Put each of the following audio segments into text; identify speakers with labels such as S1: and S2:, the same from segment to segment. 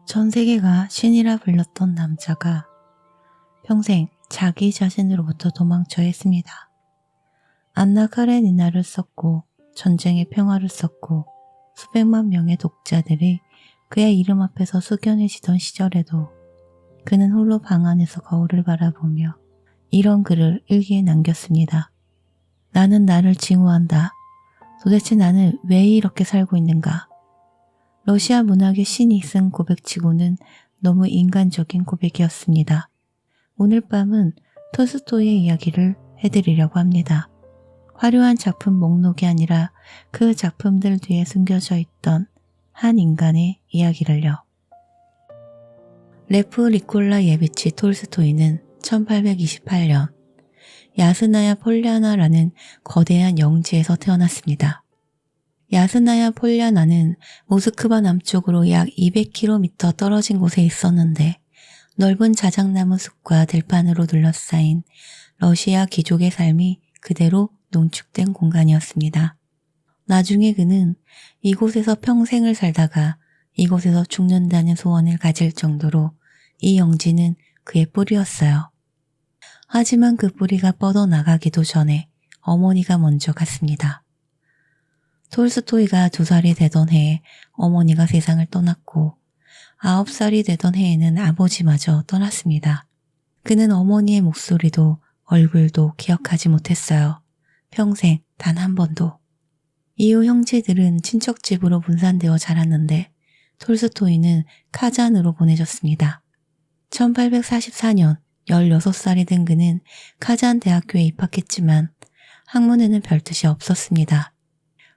S1: 전 세계가 신이라 불렀던 남자가 평생 자기 자신으로부터 도망쳐야 했습니다. 안나 카레니나를 썼고 전쟁의 평화를 썼고 수백만 명의 독자들이 그의 이름 앞에서 숙연해지던 시절에도 그는 홀로 방 안에서 거울을 바라보며 이런 글을 일기에 남겼습니다. 나는 나를 징후한다. 도대체 나는 왜 이렇게 살고 있는가? 러시아 문학의 신이 쓴 고백치고는 너무 인간적인 고백이었습니다. 오늘 밤은 톨스토이의 이야기를 해드리려고 합니다. 화려한 작품 목록이 아니라 그 작품들 뒤에 숨겨져 있던 한 인간의 이야기를요. 레프 니콜라예비치 톨스토이는 1828년 야스나야 폴리아나라는 거대한 영지에서 태어났습니다. 야스나야 폴리아나는 모스크바 남쪽으로 약 200km 떨어진 곳에 있었는데 넓은 자작나무 숲과 들판으로 둘러싸인 러시아 귀족의 삶이 그대로 농축된 공간이었습니다. 나중에 그는 이곳에서 평생을 살다가 이곳에서 죽는다는 소원을 가질 정도로 이 영지는 그의 뿌리였어요. 하지만 그 뿌리가 뻗어나가기도 전에 어머니가 먼저 갔습니다. 톨스토이가 2살이 되던 해에 어머니가 세상을 떠났고 9살이 되던 해에는 아버지마저 떠났습니다. 그는 어머니의 목소리도 얼굴도 기억하지 못했어요. 평생 단 한 번도. 이후 형제들은 친척집으로 분산되어 자랐는데 톨스토이는 카잔으로 보내졌습니다. 1844년 16살이 된 그는 카잔 대학교에 입학했지만 학문에는 별뜻이 없었습니다.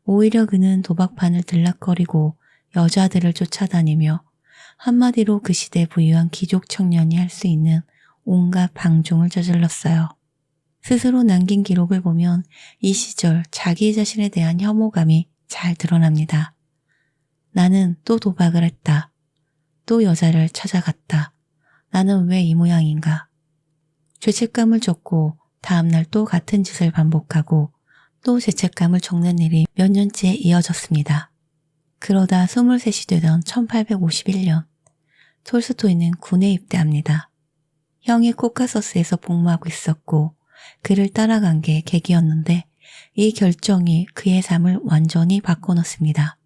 S1: 오히려 그는 도박판을 들락거리고 여자들을 쫓아다니며 한마디로 그 시대 부유한 귀족 청년이 할 수 있는 온갖 방종을 저질렀어요. 스스로 남긴 기록을 보면 이 시절 자기 자신에 대한 혐오감이 잘 드러납니다. 나는 또 도박을 했다. 또 여자를 찾아갔다. 나는 왜 이 모양인가? 죄책감을 줬고 다음날 또 같은 짓을 반복하고 또 죄책감을 적는 일이 몇 년째 이어졌습니다. 그러다 23이 되던 1851년 톨스토이는 군에 입대합니다. 형이 코카서스에서 복무하고 있었고 그를 따라간 게 계기였는데 이 결정이 그의 삶을 완전히 바꿔놓습니다.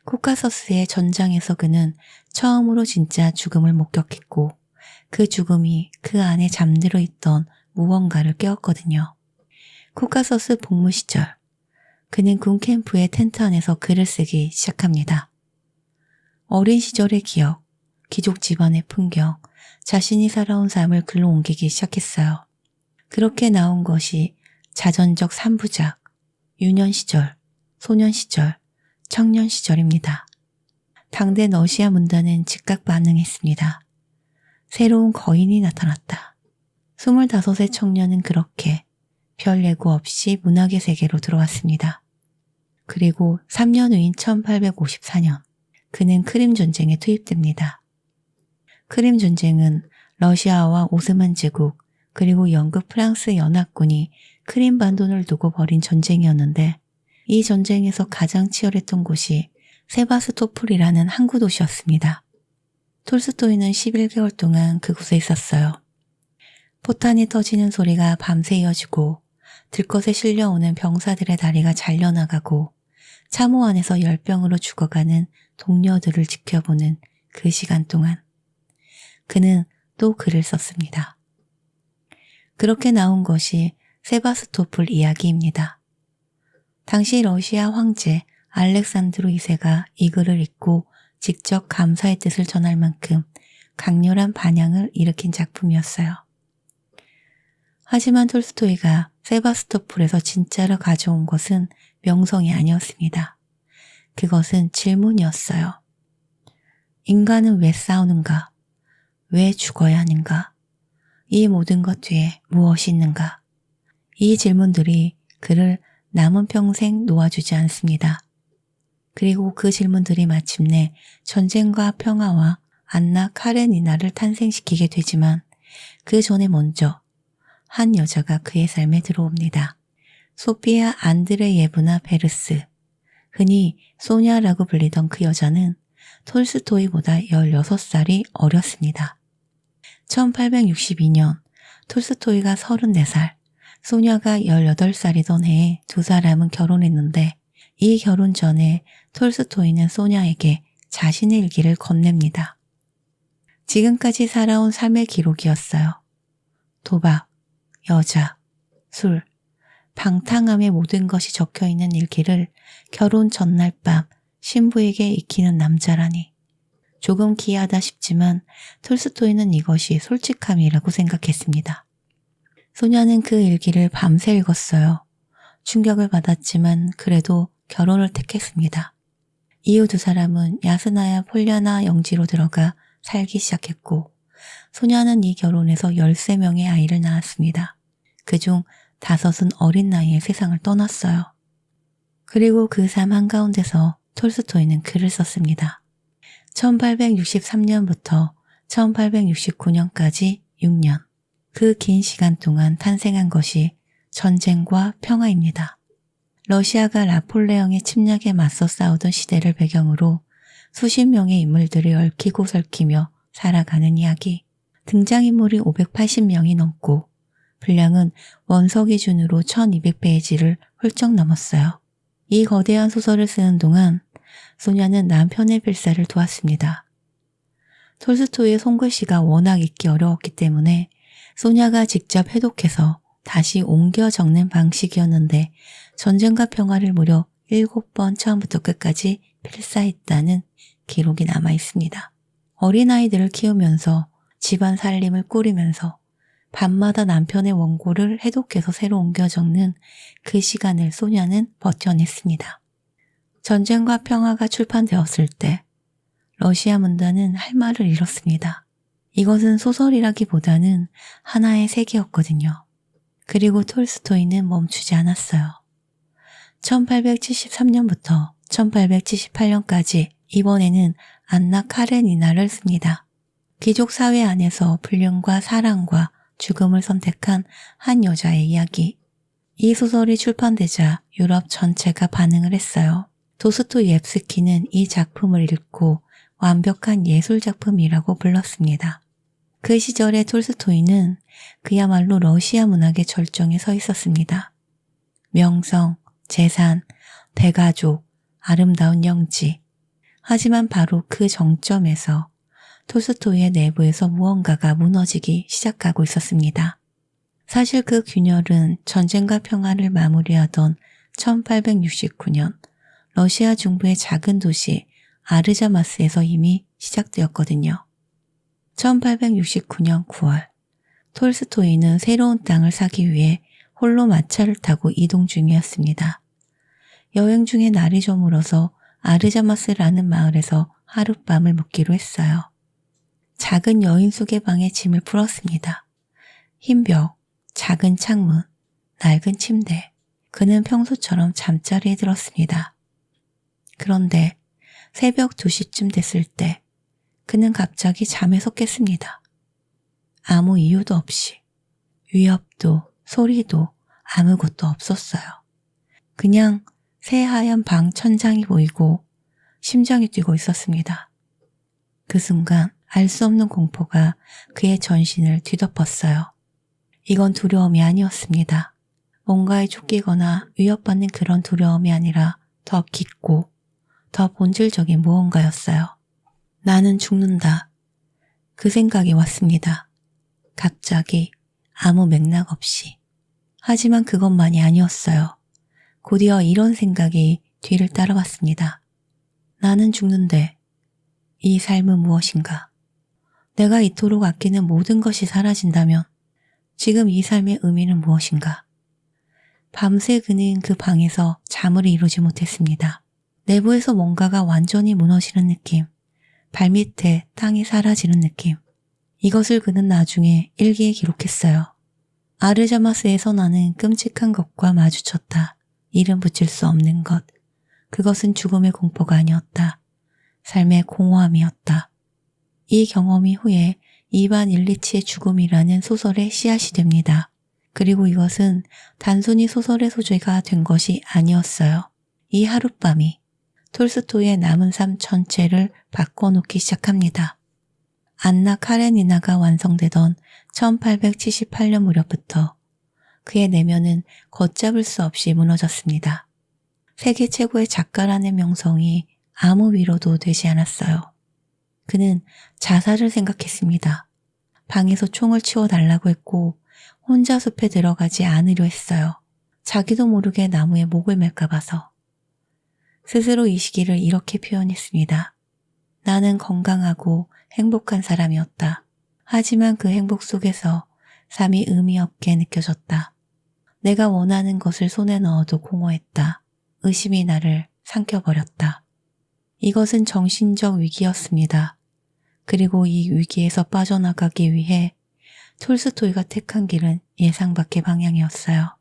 S1: 코카서스의 전장에서 그는 처음으로 진짜 죽음을 목격했고 그 죽음이 그 안에 잠들어 있던 무언가를 깨웠거든요. 코카서스 복무 시절 그는 군 캠프의 텐트 안에서 글을 쓰기 시작합니다. 어린 시절의 기억, 귀족 집안의 풍경, 자신이 살아온 삶을 글로 옮기기 시작했어요. 그렇게 나온 것이 자전적 3부작, 유년 시절, 소년 시절, 청년 시절입니다. 당대 러시아 문단은 즉각 반응했습니다. 새로운 거인이 나타났다. 25의 청년은 그렇게 별 예고 없이 문학의 세계로 들어왔습니다. 그리고 3년 후인 1854년 그는 크림 전쟁에 투입됩니다. 크림 전쟁은 러시아와 오스만 제국 그리고 영국 프랑스 연합군이 크림 반도를 두고 벌인 전쟁이었는데 이 전쟁에서 가장 치열했던 곳이 세바스토폴이라는 항구 도시였습니다. 톨스토이는 11개월 동안 그곳에 있었어요. 포탄이 터지는 소리가 밤새 이어지고 들것에 실려오는 병사들의 다리가 잘려나가고 참호 안에서 열병으로 죽어가는 동료들을 지켜보는 그 시간 동안 그는 또 글을 썼습니다. 그렇게 나온 것이 세바스토폴 이야기입니다. 당시 러시아 황제 알렉산드로 2세가 이 글을 읽고 직접 감사의 뜻을 전할 만큼 강렬한 반향을 일으킨 작품이었어요. 하지만 톨스토이가 세바스토폴에서 진짜로 가져온 것은 명성이 아니었습니다. 그것은 질문이었어요. 인간은 왜 싸우는가? 왜 죽어야 하는가? 이 모든 것 뒤에 무엇이 있는가? 이 질문들이 그를 남은 평생 놓아주지 않습니다. 그리고 그 질문들이 마침내 전쟁과 평화와 안나 카레니나를 탄생시키게 되지만 그 전에 먼저 한 여자가 그의 삶에 들어옵니다. 소피아 안드레예브나 베르스, 흔히 소냐라고 불리던 그 여자는 톨스토이보다 16살이 어렸습니다. 1862년 톨스토이가 34살, 소냐가 18살이던 해에 두 사람은 결혼했는데 이 결혼 전에 톨스토이는 소냐에게 자신의 일기를 건넵니다. 지금까지 살아온 삶의 기록이었어요. 도박, 여자, 술, 방탕함의 모든 것이 적혀있는 일기를 결혼 전날 밤 신부에게 익히는 남자라니. 조금 기이하다 싶지만 톨스토이는 이것이 솔직함이라고 생각했습니다. 소냐는 그 일기를 밤새 읽었어요. 충격을 받았지만 그래도 결혼을 택했습니다. 이후 두 사람은 야스나야 폴리아나 영지로 들어가 살기 시작했고 소냐는 이 결혼에서 13명의 아이를 낳았습니다. 그중 5은 어린 나이에 세상을 떠났어요. 그리고 그 삶 한가운데서 톨스토이는 글을 썼습니다. 1863년부터 1869년까지 6년. 그 긴 시간 동안 탄생한 것이 전쟁과 평화입니다. 러시아가 나폴레옹의 침략에 맞서 싸우던 시대를 배경으로 수십 명의 인물들이 얽히고 설키며 살아가는 이야기. 등장인물이 580명이 넘고 분량은 원서 기준으로 1200페이지를 훌쩍 넘었어요. 이 거대한 소설을 쓰는 동안 소냐는 남편의 필사를 도왔습니다. 톨스토이의 손글씨가 워낙 읽기 어려웠기 때문에 소냐가 직접 해독해서 다시 옮겨 적는 방식이었는데 전쟁과 평화를 무려 7번 처음부터 끝까지 필사했다는 기록이 남아 있습니다. 어린아이들을 키우면서 집안 살림을 꾸리면서 밤마다 남편의 원고를 해독해서 새로 옮겨 적는 그 시간을 소냐는 버텨냈습니다. 전쟁과 평화가 출판되었을 때 러시아 문단은 할 말을 잃었습니다. 이것은 소설이라기보다는 하나의 세계였거든요. 그리고 톨스토이는 멈추지 않았어요. 1873년부터 1878년까지 이번에는 안나 카레니나를 씁니다. 귀족 사회 안에서 불륜과 사랑과 죽음을 선택한 한 여자의 이야기. 이 소설이 출판되자 유럽 전체가 반응을 했어요. 도스토옙스키는 이 작품을 읽고 완벽한 예술작품이라고 불렀습니다. 그 시절의 톨스토이는 그야말로 러시아 문학의 절정에 서 있었습니다. 명성, 재산, 대가족, 아름다운 영지. 하지만 바로 그 정점에서 톨스토이의 내부에서 무언가가 무너지기 시작하고 있었습니다. 사실 그 균열은 전쟁과 평화를 마무리하던 1869년 러시아 중부의 작은 도시 아르자마스에서 이미 시작되었거든요. 1869년 9월 톨스토이는 새로운 땅을 사기 위해 홀로 마차를 타고 이동 중이었습니다. 여행 중에 날이 저물어서 아르자마스라는 마을에서 하룻밤을 묵기로 했어요. 작은 여인숙의 방에 짐을 풀었습니다. 흰 벽, 작은 창문, 낡은 침대. 그는 평소처럼 잠자리에 들었습니다. 그런데 새벽 2시쯤 됐을 때 그는 갑자기 잠에서 깼습니다. 아무 이유도 없이 위협도 소리도 아무것도 없었어요. 그냥 새하얀 방 천장이 보이고 심장이 뛰고 있었습니다. 그 순간 알 수 없는 공포가 그의 전신을 뒤덮었어요. 이건 두려움이 아니었습니다. 뭔가에 쫓기거나 위협받는 그런 두려움이 아니라 더 깊고 더 본질적인 무언가였어요. 나는 죽는다. 그 생각이 왔습니다. 갑자기 아무 맥락 없이. 하지만 그것만이 아니었어요. 곧이어 이런 생각이 뒤를 따라왔습니다. 나는 죽는데 이 삶은 무엇인가? 내가 이토록 아끼는 모든 것이 사라진다면 지금 이 삶의 의미는 무엇인가? 밤새 그는 그 방에서 잠을 이루지 못했습니다. 내부에서 뭔가가 완전히 무너지는 느낌, 발밑에 땅이 사라지는 느낌. 이것을 그는 나중에 일기에 기록했어요. 아르자마스에서 나는 끔찍한 것과 마주쳤다. 이름 붙일 수 없는 것. 그것은 죽음의 공포가 아니었다. 삶의 공허함이었다. 이 경험이 후에 이반 일리치의 죽음이라는 소설의 씨앗이 됩니다. 그리고 이것은 단순히 소설의 소재가 된 것이 아니었어요. 이 하룻밤이 톨스토이의 남은 삶 전체를 바꿔놓기 시작합니다. 안나 카레니나가 완성되던 1878년 무렵부터 그의 내면은 걷잡을 수 없이 무너졌습니다. 세계 최고의 작가라는 명성이 아무 위로도 되지 않았어요. 그는 자살을 생각했습니다. 방에서 총을 치워달라고 했고 혼자 숲에 들어가지 않으려 했어요. 자기도 모르게 나무에 목을 맬까 봐서. 스스로 이 시기를 이렇게 표현했습니다. 나는 건강하고 행복한 사람이었다. 하지만 그 행복 속에서 삶이 의미 없게 느껴졌다. 내가 원하는 것을 손에 넣어도 공허했다. 의심이 나를 삼켜버렸다. 이것은 정신적 위기였습니다. 그리고 이 위기에서 빠져나가기 위해 톨스토이가 택한 길은 예상 밖의 방향이었어요.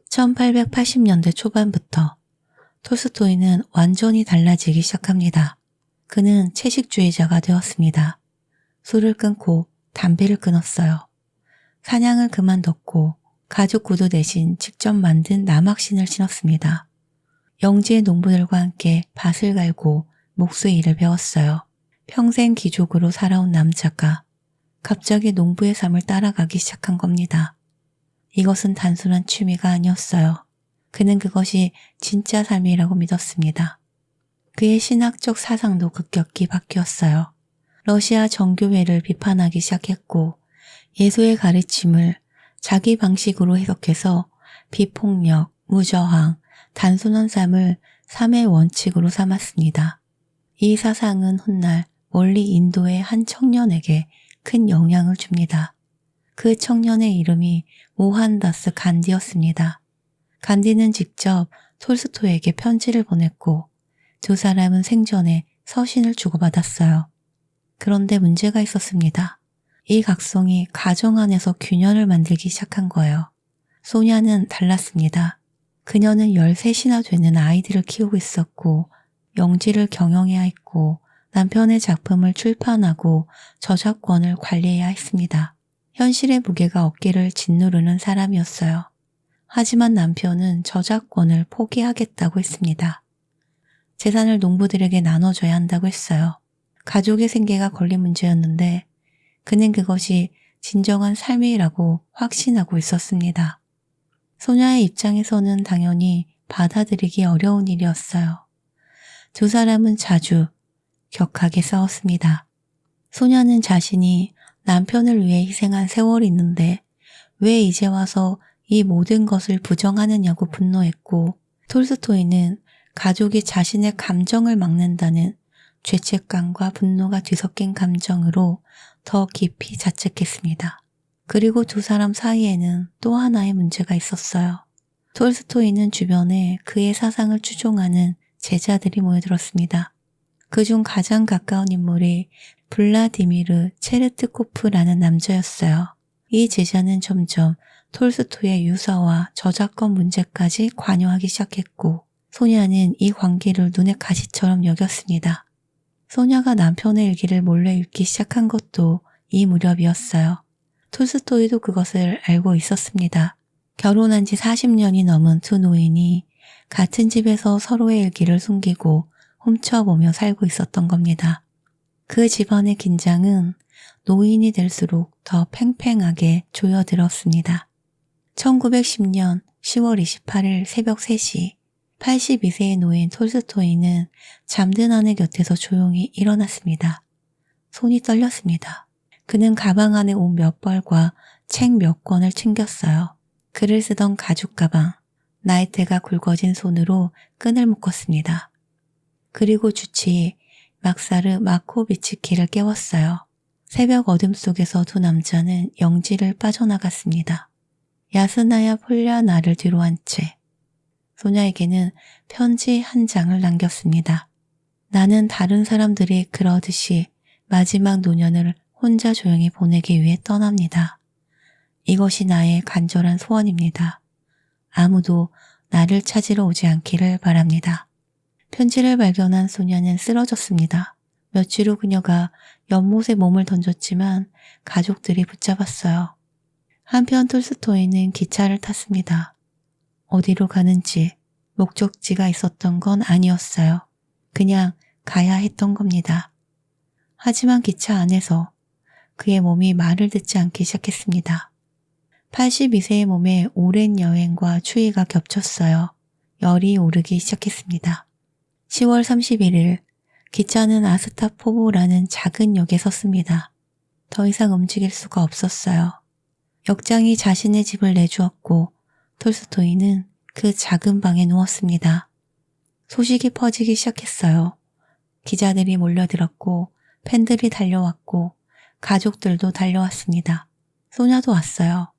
S1: 1880년대 초반부터 톨스토이는 완전히 달라지기 시작합니다. 그는 채식주의자가 되었습니다. 술을 끊고 담배를 끊었어요. 사냥을 그만뒀고 가죽 구두 대신 직접 만든 남학신을 신었습니다. 영지의 농부들과 함께 밭을 갈고 목수의 일을 배웠어요. 평생 귀족으로 살아온 남자가 갑자기 농부의 삶을 따라가기 시작한 겁니다. 이것은 단순한 취미가 아니었어요. 그는 그것이 진짜 삶이라고 믿었습니다. 그의 신학적 사상도 급격히 바뀌었어요. 러시아 정교회를 비판하기 시작했고 예수의 가르침을 자기 방식으로 해석해서 비폭력, 무저항, 단순한 삶을 삶의 원칙으로 삼았습니다. 이 사상은 훗날 멀리 인도의 한 청년에게 큰 영향을 줍니다. 그 청년의 이름이 모한다스 간디였습니다. 간디는 직접 톨스토이에게 편지를 보냈고 두 사람은 생전에 서신을 주고받았어요. 그런데 문제가 있었습니다. 이 각성이 가정 안에서 균열을 만들기 시작한 거예요. 소냐는 달랐습니다. 그녀는 13이나 되는 아이들을 키우고 있었고 영지를 경영해야 했고 남편의 작품을 출판하고 저작권을 관리해야 했습니다. 현실의 무게가 어깨를 짓누르는 사람이었어요. 하지만 남편은 저작권을 포기하겠다고 했습니다. 재산을 농부들에게 나눠줘야 한다고 했어요. 가족의 생계가 걸린 문제였는데 그는 그것이 진정한 삶이라고 확신하고 있었습니다. 소녀의 입장에서는 당연히 받아들이기 어려운 일이었어요. 두 사람은 자주 격하게 싸웠습니다. 소녀는 자신이 남편을 위해 희생한 세월이 있는데 왜 이제 와서 이 모든 것을 부정하느냐고 분노했고 톨스토이는 가족이 자신의 감정을 막는다는 죄책감과 분노가 뒤섞인 감정으로 더 깊이 자책했습니다. 그리고 두 사람 사이에는 또 하나의 문제가 있었어요. 톨스토이는 주변에 그의 사상을 추종하는 제자들이 모여들었습니다. 그중 가장 가까운 인물이 블라디미르 체르트코프라는 남자였어요. 이 제자는 점점 톨스토이의 유서와 저작권 문제까지 관여하기 시작했고 소냐는 이 관계를 눈의 가시처럼 여겼습니다. 소냐가 남편의 일기를 몰래 읽기 시작한 것도 이 무렵이었어요. 톨스토이도 그것을 알고 있었습니다. 결혼한 지 40년이 넘은 두 노인이 같은 집에서 서로의 일기를 숨기고 훔쳐보며 살고 있었던 겁니다. 그 집안의 긴장은 노인이 될수록 더 팽팽하게 조여들었습니다. 1910년 10월 28일 새벽 3시 82세의 노인 톨스토이는 잠든 아내 곁에서 조용히 일어났습니다. 손이 떨렸습니다. 그는 가방 안에 옷 몇 벌과 책 몇 권을 챙겼어요. 글을 쓰던 가죽 가방, 나이테가 굵어진 손으로 끈을 묶었습니다. 그리고 주치 막사르 마코비츠키를 깨웠어요. 새벽 어둠 속에서 두 남자는 영지를 빠져나갔습니다. 야스나야 폴야나를 뒤로 한 채 소냐에게는 편지 한 장을 남겼습니다. 나는 다른 사람들이 그러듯이 마지막 노년을 혼자 조용히 보내기 위해 떠납니다. 이것이 나의 간절한 소원입니다. 아무도 나를 찾으러 오지 않기를 바랍니다. 편지를 발견한 소냐는 쓰러졌습니다. 며칠 후 그녀가 연못에 몸을 던졌지만 가족들이 붙잡았어요. 한편 톨스토이는 기차를 탔습니다. 어디로 가는지 목적지가 있었던 건 아니었어요. 그냥 가야 했던 겁니다. 하지만 기차 안에서 그의 몸이 말을 듣지 않기 시작했습니다. 82세의 몸에 오랜 여행과 추위가 겹쳤어요. 열이 오르기 시작했습니다. 10월 31일 기차는 아스타포보라는 작은 역에 섰습니다. 더 이상 움직일 수가 없었어요. 역장이 자신의 집을 내주었고 톨스토이는 그 작은 방에 누웠습니다. 소식이 퍼지기 시작했어요. 기자들이 몰려들었고 팬들이 달려왔고 가족들도 달려왔습니다. 소녀도 왔어요.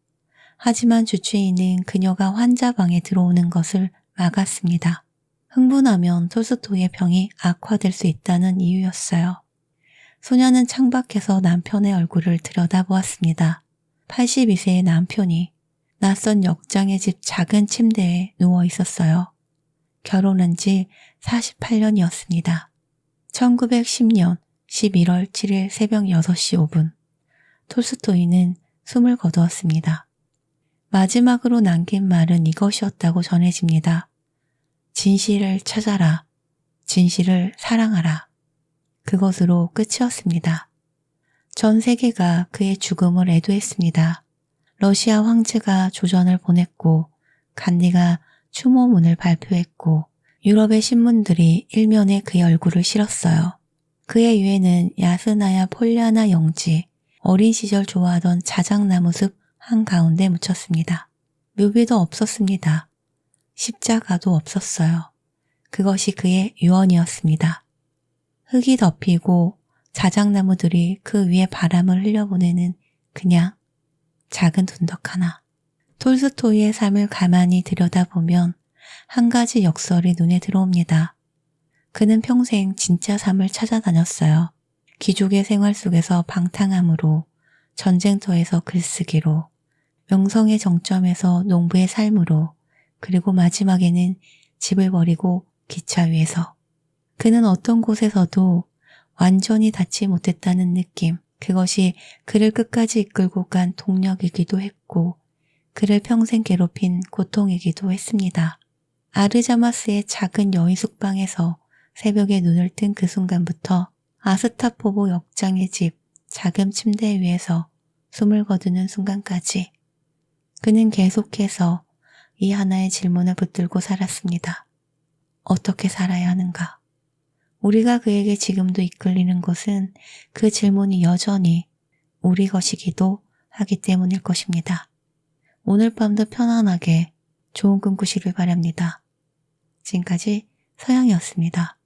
S1: 하지만 주치의는 그녀가 환자방에 들어오는 것을 막았습니다. 흥분하면 톨스토이의 병이 악화될 수 있다는 이유였어요. 소녀는 창밖에서 남편의 얼굴을 들여다보았습니다. 82세의 남편이 낯선 역장의 집 작은 침대에 누워 있었어요. 결혼한 지 48년이었습니다. 1910년 11월 7일 새벽 6시 5분 톨스토이는 숨을 거두었습니다. 마지막으로 남긴 말은 이것이었다고 전해집니다. 진실을 찾아라. 진실을 사랑하라. 그것으로 끝이었습니다. 전 세계가 그의 죽음을 애도했습니다. 러시아 황제가 조전을 보냈고 간디가 추모문을 발표했고 유럽의 신문들이 일면에 그의 얼굴을 실었어요. 그의 유해는 야스나야 폴리아나 영지, 어린 시절 좋아하던 자작나무 숲 한가운데 묻혔습니다. 묘비도 없었습니다. 십자가도 없었어요. 그것이 그의 유언이었습니다. 흙이 덮이고 자작나무들이 그 위에 바람을 흘려보내는 그냥 작은 둔덕 하나. 톨스토이의 삶을 가만히 들여다보면 한 가지 역설이 눈에 들어옵니다. 그는 평생 진짜 삶을 찾아다녔어요. 귀족의 생활 속에서 방탕함으로, 전쟁터에서 글쓰기로, 명성의 정점에서 농부의 삶으로, 그리고 마지막에는 집을 버리고 기차 위에서. 그는 어떤 곳에서도 완전히 닿지 못했다는 느낌, 그것이 그를 끝까지 이끌고 간 동력이기도 했고 그를 평생 괴롭힌 고통이기도 했습니다. 아르자마스의 작은 여인 숙방에서 새벽에 눈을 뜬 그 순간부터 아스타포보 역장의 집 작은 침대 위에서 숨을 거두는 순간까지 그는 계속해서 이 하나의 질문을 붙들고 살았습니다. 어떻게 살아야 하는가? 우리가 그에게 지금도 이끌리는 것은 그 질문이 여전히 우리 것이기도 하기 때문일 것입니다. 오늘 밤도 편안하게 좋은 꿈 꾸시길 바랍니다. 지금까지 서영이었습니다.